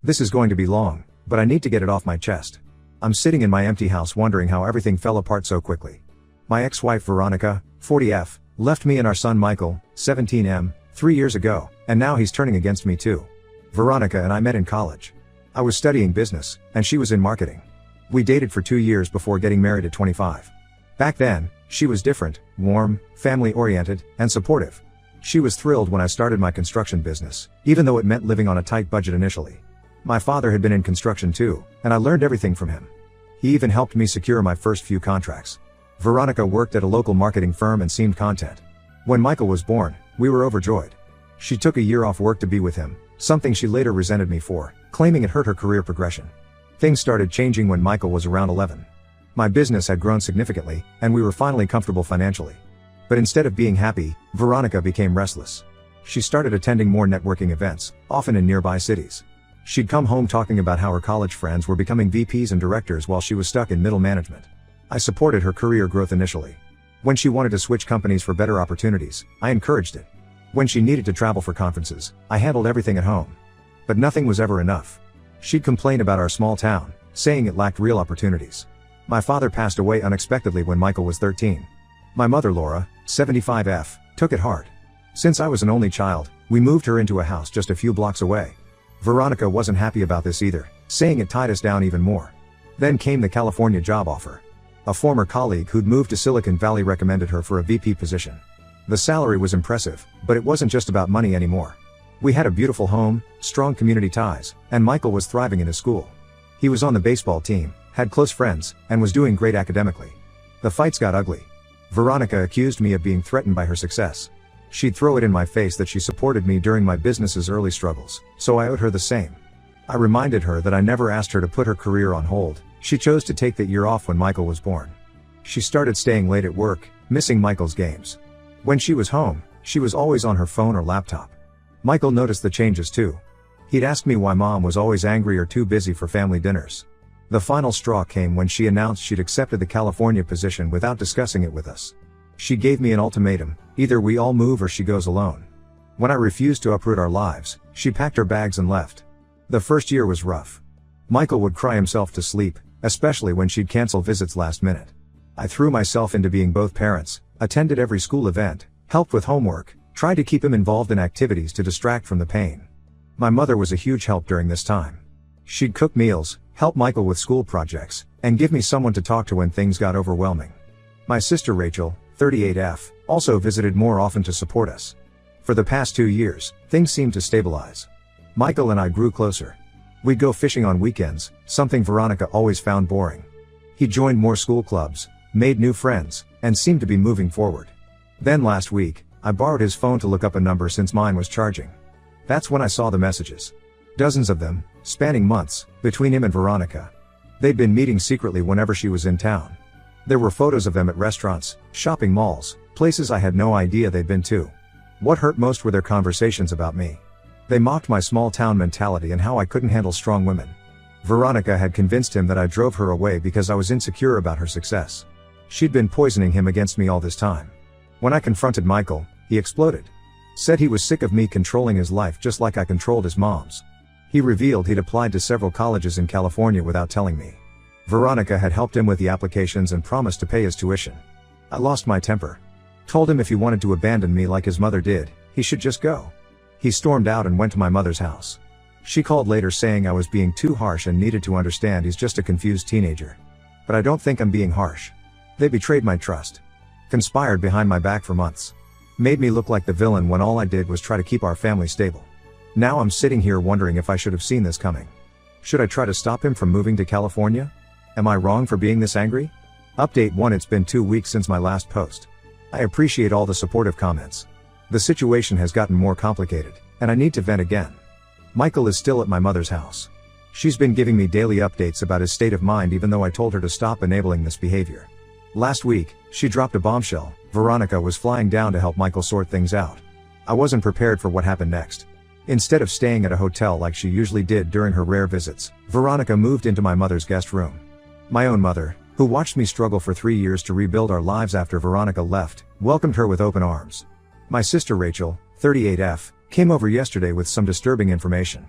This is going to be long, but I need to get it off my chest. I'm sitting in my empty house wondering how everything fell apart so quickly. My ex-wife Veronica, 40F, left me and our son Michael, 17M, 3 years ago, and now he's turning against me too. Veronica and I met in college. I was studying business, and she was in marketing. We dated for 2 years before getting married at 25. Back then, she was different, warm, family-oriented, and supportive. She was thrilled when I started my construction business, even though it meant living on a tight budget initially. My father had been in construction too, and I learned everything from him. He even helped me secure my first few contracts. Veronica worked at a local marketing firm and seemed content. When Michael was born, we were overjoyed. She took a year off work to be with him, something she later resented me for, claiming it hurt her career progression. Things started changing when Michael was around 11. My business had grown significantly, and we were finally comfortable financially. But instead of being happy, Veronica became restless. She started attending more networking events, often in nearby cities. She'd come home talking about how her college friends were becoming VPs and directors while she was stuck in middle management. I supported her career growth initially. When she wanted to switch companies for better opportunities, I encouraged it. When she needed to travel for conferences, I handled everything at home. But nothing was ever enough. She'd complain about our small town, saying it lacked real opportunities. My father passed away unexpectedly when Michael was 13. My mother Laura, 75F, took it hard. Since I was an only child, we moved her into a house just a few blocks away. Veronica wasn't happy about this either, saying it tied us down even more. Then came the California job offer. A former colleague who'd moved to Silicon Valley recommended her for a VP position. The salary was impressive, but it wasn't just about money anymore. We had a beautiful home, strong community ties, and Michael was thriving in his school. He was on the baseball team, had close friends, and was doing great academically. The fights got ugly. Veronica accused me of being threatened by her success. She'd throw it in my face that she supported me during my business's early struggles, so I owed her the same. I reminded her that I never asked her to put her career on hold. She chose to take that year off when Michael was born. She started staying late at work, missing Michael's games. When she was home, she was always on her phone or laptop. Michael noticed the changes too. He'd ask me why mom was always angry or too busy for family dinners. The final straw came when she announced she'd accepted the California position without discussing it with us. She gave me an ultimatum: either we all move or she goes alone. When I refused to uproot our lives, she packed her bags and left. The first year was rough. Michael would cry himself to sleep, especially when she'd cancel visits last minute. I threw myself into being both parents, attended every school event, helped with homework, tried to keep him involved in activities to distract from the pain. My mother was a huge help during this time. She'd cook meals, help Michael with school projects, and give me someone to talk to when things got overwhelming. My sister Rachel, 38F, also visited more often to support us. For the past 2 years, things seemed to stabilize. Michael and I grew closer. We'd go fishing on weekends, something Veronica always found boring. He joined more school clubs, made new friends, and seemed to be moving forward. Then last week, I borrowed his phone to look up a number since mine was charging. That's when I saw the messages. Dozens of them, spanning months, between him and Veronica. They'd been meeting secretly whenever she was in town. There were photos of them at restaurants, shopping malls, places I had no idea they'd been to. What hurt most were their conversations about me. They mocked my small town mentality and how I couldn't handle strong women. Veronica had convinced him that I drove her away because I was insecure about her success. She'd been poisoning him against me all this time. When I confronted Michael, he exploded. Said he was sick of me controlling his life just like I controlled his mom's. He revealed he'd applied to several colleges in California without telling me. Veronica had helped him with the applications and promised to pay his tuition. I lost my temper. Told him if he wanted to abandon me like his mother did, he should just go. He stormed out and went to my mother's house. She called later saying I was being too harsh and needed to understand he's just a confused teenager. But I don't think I'm being harsh. They betrayed my trust. Conspired behind my back for months. Made me look like the villain when all I did was try to keep our family stable. Now I'm sitting here wondering if I should have seen this coming. Should I try to stop him from moving to California? Am I wrong for being this angry? Update 1: It's been 2 weeks since my last post. I appreciate all the supportive comments. The situation has gotten more complicated, and I need to vent again. Michael is still at my mother's house. She's been giving me daily updates about his state of mind even though I told her to stop enabling this behavior. Last week, she dropped a bombshell. Veronica was flying down to help Michael sort things out. I wasn't prepared for what happened next. Instead of staying at a hotel like she usually did during her rare visits, Veronica moved into my mother's guest room. My own mother, who watched me struggle for 3 years to rebuild our lives after Veronica left, welcomed her with open arms. My sister Rachel, 38F, came over yesterday with some disturbing information.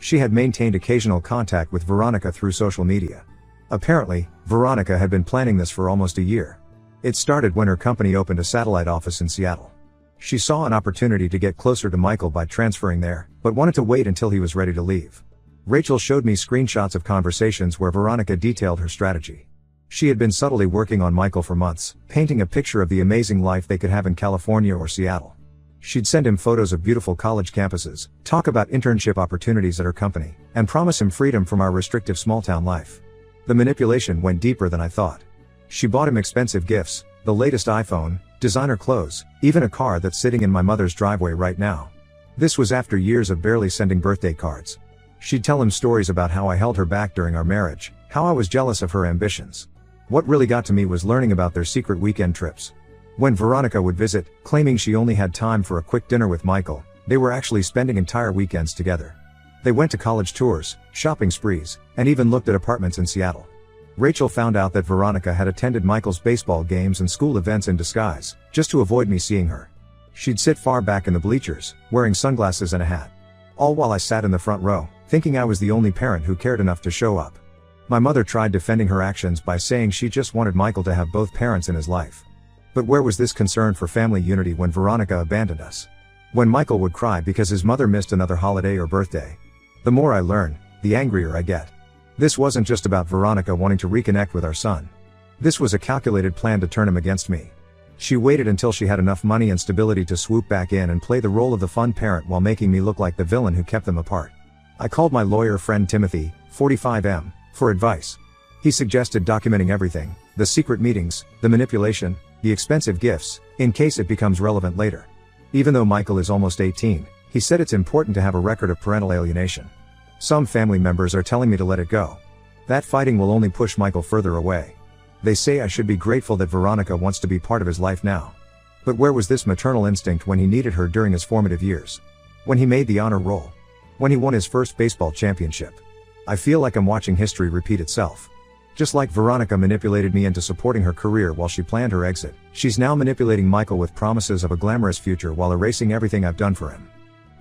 She had maintained occasional contact with Veronica through social media. Apparently, Veronica had been planning this for almost a year. It started when her company opened a satellite office in Seattle. She saw an opportunity to get closer to Michael by transferring there, but wanted to wait until he was ready to leave. Rachel showed me screenshots of conversations where Veronica detailed her strategy. She had been subtly working on Michael for months, painting a picture of the amazing life they could have in California or Seattle. She'd send him photos of beautiful college campuses, talk about internship opportunities at her company, and promise him freedom from our restrictive small-town life. The manipulation went deeper than I thought. She bought him expensive gifts, the latest iPhone, designer clothes, even a car that's sitting in my mother's driveway right now. This was after years of barely sending birthday cards. She'd tell him stories about how I held her back during our marriage, how I was jealous of her ambitions. What really got to me was learning about their secret weekend trips. When Veronica would visit, claiming she only had time for a quick dinner with Michael, they were actually spending entire weekends together. They went to college tours, shopping sprees, and even looked at apartments in Seattle. Rachel found out that Veronica had attended Michael's baseball games and school events in disguise, just to avoid me seeing her. She'd sit far back in the bleachers, wearing sunglasses and a hat. All while I sat in the front row, thinking I was the only parent who cared enough to show up. My mother tried defending her actions by saying she just wanted Michael to have both parents in his life. But where was this concern for family unity when Veronica abandoned us? When Michael would cry because his mother missed another holiday or birthday. The more I learn, the angrier I get. This wasn't just about Veronica wanting to reconnect with our son. This was a calculated plan to turn him against me. She waited until she had enough money and stability to swoop back in and play the role of the fun parent while making me look like the villain who kept them apart. I called my lawyer friend Timothy, 45M, for advice. He suggested documenting everything, the secret meetings, the manipulation, the expensive gifts, in case it becomes relevant later. Even though Michael is almost 18, he said it's important to have a record of parental alienation. Some family members are telling me to let it go. That fighting will only push Michael further away. They say I should be grateful that Veronica wants to be part of his life now. But where was this maternal instinct when he needed her during his formative years? When he made the honor roll? When he won his first baseball championship? I feel like I'm watching history repeat itself. Just like Veronica manipulated me into supporting her career while she planned her exit, she's now manipulating Michael with promises of a glamorous future while erasing everything I've done for him.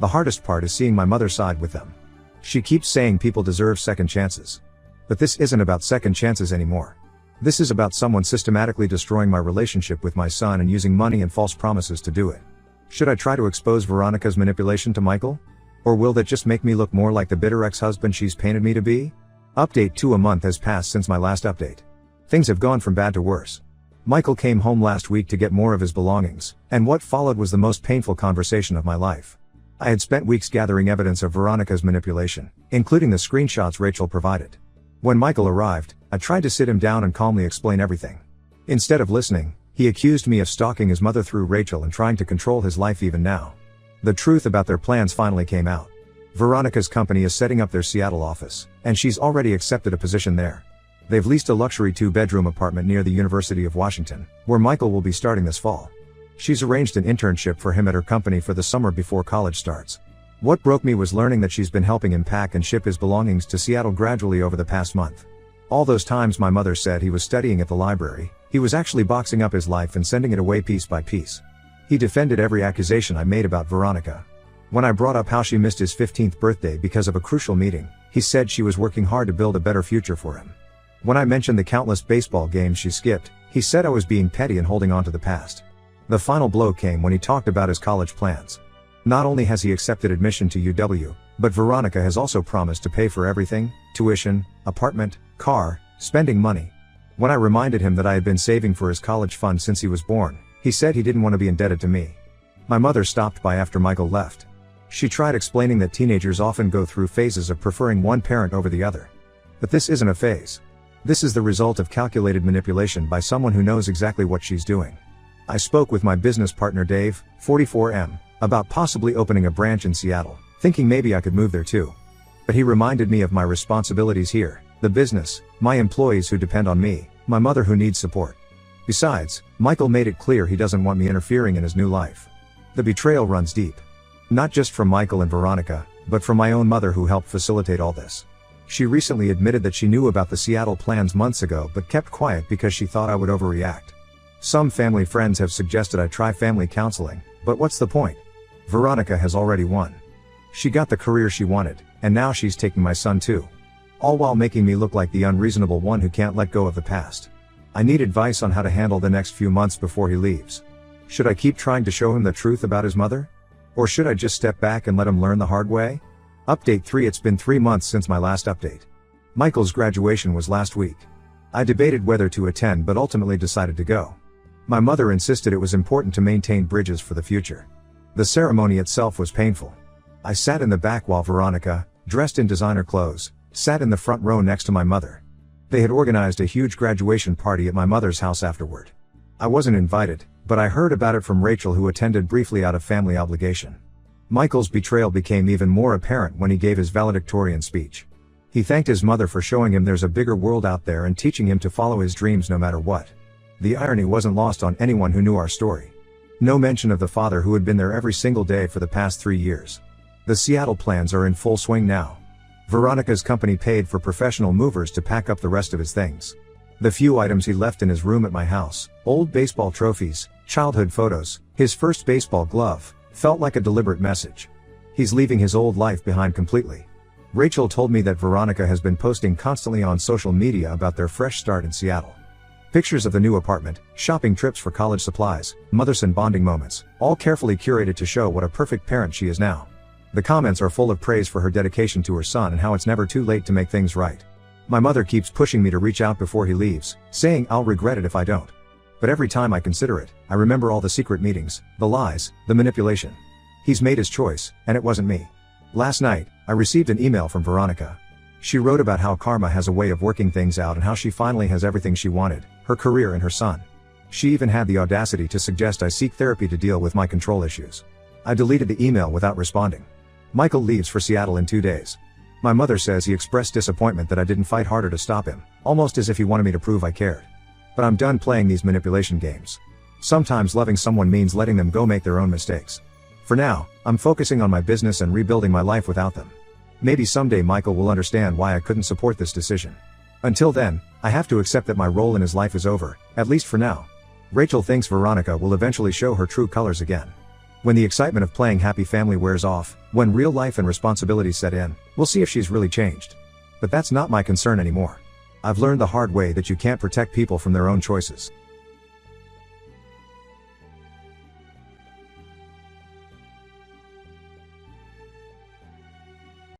The hardest part is seeing my mother side with them. She keeps saying people deserve second chances. But this isn't about second chances anymore. This is about someone systematically destroying my relationship with my son and using money and false promises to do it. Should I try to expose Veronica's manipulation to Michael? Or will that just make me look more like the bitter ex-husband she's painted me to be? Update 2: a month has passed since my last update. Things have gone from bad to worse. Michael came home last week to get more of his belongings, and what followed was the most painful conversation of my life. I had spent weeks gathering evidence of Veronica's manipulation, including the screenshots Rachel provided. When Michael arrived, I tried to sit him down and calmly explain everything. Instead of listening, he accused me of stalking his mother through Rachel and trying to control his life even now. The truth about their plans finally came out. Veronica's company is setting up their Seattle office, and she's already accepted a position there. They've leased a luxury 2-bedroom apartment near the University of Washington, where Michael will be starting this fall. She's arranged an internship for him at her company for the summer before college starts. What broke me was learning that she's been helping him pack and ship his belongings to Seattle gradually over the past month. All those times my mother said he was studying at the library, he was actually boxing up his life and sending it away piece by piece. He defended every accusation I made about Veronica. When I brought up how she missed his 15th birthday because of a crucial meeting, he said she was working hard to build a better future for him. When I mentioned the countless baseball games she skipped, he said I was being petty and holding on to the past. The final blow came when he talked about his college plans. Not only has he accepted admission to UW, but Veronica has also promised to pay for everything: tuition, apartment, car, spending money. When I reminded him that I had been saving for his college fund since he was born, he said he didn't want to be indebted to me. My mother stopped by after Michael left. She tried explaining that teenagers often go through phases of preferring one parent over the other. But this isn't a phase. This is the result of calculated manipulation by someone who knows exactly what she's doing. I spoke with my business partner Dave, 44M, about possibly opening a branch in Seattle, thinking maybe I could move there too. But he reminded me of my responsibilities here, the business, my employees who depend on me, my mother who needs support. Besides, Michael made it clear he doesn't want me interfering in his new life. The betrayal runs deep. Not just from Michael and Veronica, but from my own mother who helped facilitate all this. She recently admitted that she knew about the Seattle plans months ago but kept quiet because she thought I would overreact. Some family friends have suggested I try family counseling, but what's the point? Veronica has already won. She got the career she wanted, and now she's taking my son too. All while making me look like the unreasonable one who can't let go of the past. I need advice on how to handle the next few months before he leaves. Should I keep trying to show him the truth about his mother? Or should I just step back and let him learn the hard way? Update 3. It's been 3 months since my last update. Michael's graduation was last week. I debated whether to attend but ultimately decided to go. My mother insisted it was important to maintain bridges for the future. The ceremony itself was painful. I sat in the back while Veronica, dressed in designer clothes, sat in the front row next to my mother. They had organized a huge graduation party at my mother's house afterward. I wasn't invited, but I heard about it from Rachel, who attended briefly out of family obligation. Michael's betrayal became even more apparent when he gave his valedictorian speech. He thanked his mother for showing him there's a bigger world out there and teaching him to follow his dreams no matter what. The irony wasn't lost on anyone who knew our story. No mention of the father who had been there every single day for the past 3 years. The Seattle plans are in full swing now. Veronica's company paid for professional movers to pack up the rest of his things. The few items he left in his room at my house, old baseball trophies, childhood photos, his first baseball glove, felt like a deliberate message. He's leaving his old life behind completely. Rachel told me that Veronica has been posting constantly on social media about their fresh start in Seattle. Pictures of the new apartment, shopping trips for college supplies, mother-son bonding moments, all carefully curated to show what a perfect parent she is now. The comments are full of praise for her dedication to her son and how it's never too late to make things right. My mother keeps pushing me to reach out before he leaves, saying I'll regret it if I don't. But every time I consider it, I remember all the secret meetings, the lies, the manipulation. He's made his choice, and it wasn't me. Last night, I received an email from Veronica. She wrote about how karma has a way of working things out and how she finally has everything she wanted, her career and her son. She even had the audacity to suggest I seek therapy to deal with my control issues. I deleted the email without responding. Michael leaves for Seattle in 2 days. My mother says he expressed disappointment that I didn't fight harder to stop him, almost as if he wanted me to prove I cared. But I'm done playing these manipulation games. Sometimes loving someone means letting them go make their own mistakes. For now, I'm focusing on my business and rebuilding my life without them. Maybe someday Michael will understand why I couldn't support this decision. Until then, I have to accept that my role in his life is over, at least for now. Rachel thinks Veronica will eventually show her true colors again. When the excitement of playing happy family wears off, when real life and responsibilities set in, we'll see if she's really changed. But that's not my concern anymore. I've learned the hard way that you can't protect people from their own choices.